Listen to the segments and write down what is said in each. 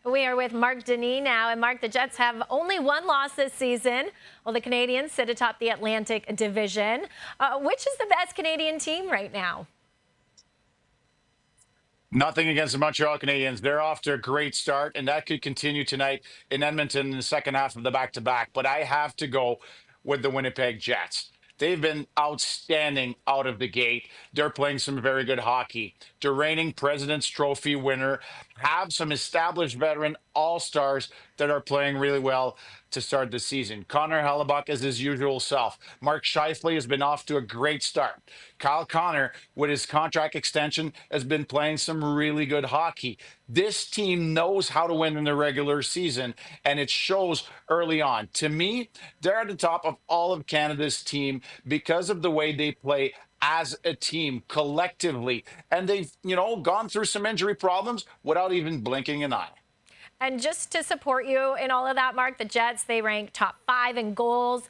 We are with Marc Denis now. And Marc, the Jets have only one loss this season, while the Canadiens sit atop the Atlantic Division. Which is the best Canadian team right now? Nothing against the Montreal Canadiens. They're off to a great start, and that could continue tonight in Edmonton in the second half of the back-to-back. But I have to go with the Winnipeg Jets. They've been outstanding out of the gate. They're playing some very good hockey. The reigning President's Trophy winner, have some established veteran all-stars that are playing really well to start the season. Connor Hellebuck is his usual self. Mark Scheifele has been off to a great start. Kyle Connor, with his contract extension, has been playing some really good hockey. This team knows how to win in the regular season, and it shows early on. To me, they're at the top of all of Canada's team because of the way they play as a team collectively. And they've, gone through some injury problems without even blinking an eye. And just to support you in all of that, Marc, the Jets, they rank top 5 in goals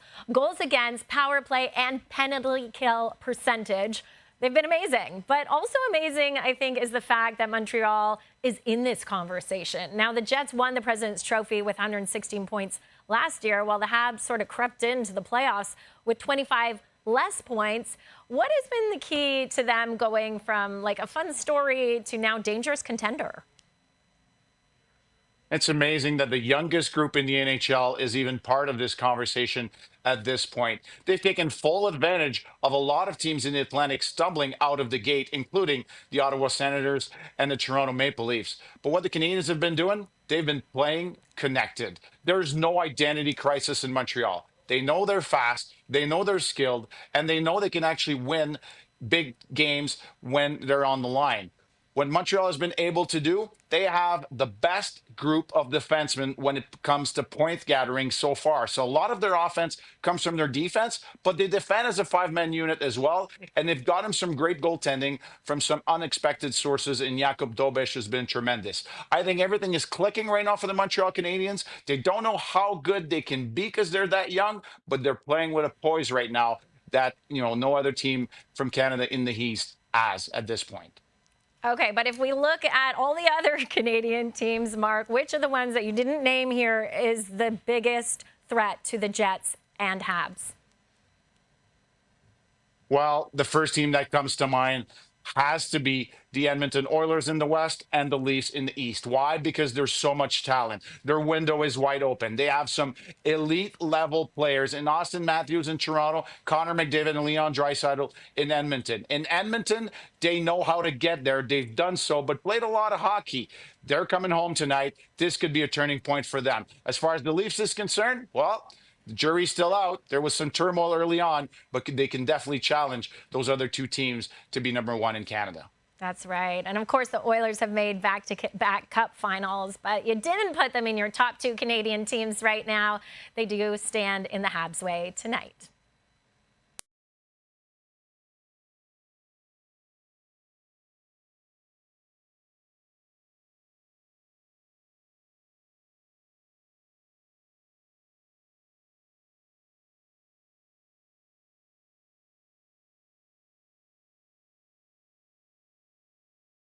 against, power play, and penalty kill percentage. They've been amazing. But also amazing, I think, is the fact that Montreal is in this conversation. Now, the Jets won the President's Trophy with 116 points last year, while the Habs sort of crept into the playoffs with 25 less points. What has been the key to them going from like a fun story to now dangerous contender? It's amazing that the youngest group in the NHL is even part of this conversation at this point. They've taken full advantage of a lot of teams in the Atlantic stumbling out of the gate, including the Ottawa Senators and the Toronto Maple Leafs. But what the Canadiens have been doing, they've been playing connected. There's no identity crisis in Montreal. They know they're fast, they know they're skilled, and they know they can actually win big games when they're on the line. What Montreal has been able to do, they have the best group of defensemen when it comes to point gathering so far. So a lot of their offense comes from their defense, but they defend as a 5-man unit as well. And they've gotten some great goaltending from some unexpected sources, and Jakub Dobeš has been tremendous. I think everything is clicking right now for the Montreal Canadiens. They don't know how good they can be because they're that young, but they're playing with a poise right now that, no other team from Canada in the East has at this point. Okay, but if we look at all the other Canadian teams, Marc, which of the ones that you didn't name here is the biggest threat to the Jets and Habs? Well, the first team that comes to mind has to be the Edmonton Oilers in the West and the Leafs in the East. Why? Because there's so much talent. Their window is wide open. They have some elite level players in Austin Matthews in Toronto, Connor McDavid and Leon Draisaitl in Edmonton. In Edmonton, they know how to get there. They've done so, but played a lot of hockey. They're coming home tonight. This could be a turning point for them. As far as the Leafs is concerned, well, the jury's still out. There was some turmoil early on, but they can definitely challenge those other two teams to be number 1 in Canada. That's right. And of course, the Oilers have made back-to-back cup finals, but you didn't put them in your top 2 Canadian teams right now. They do stand in the Habs way tonight.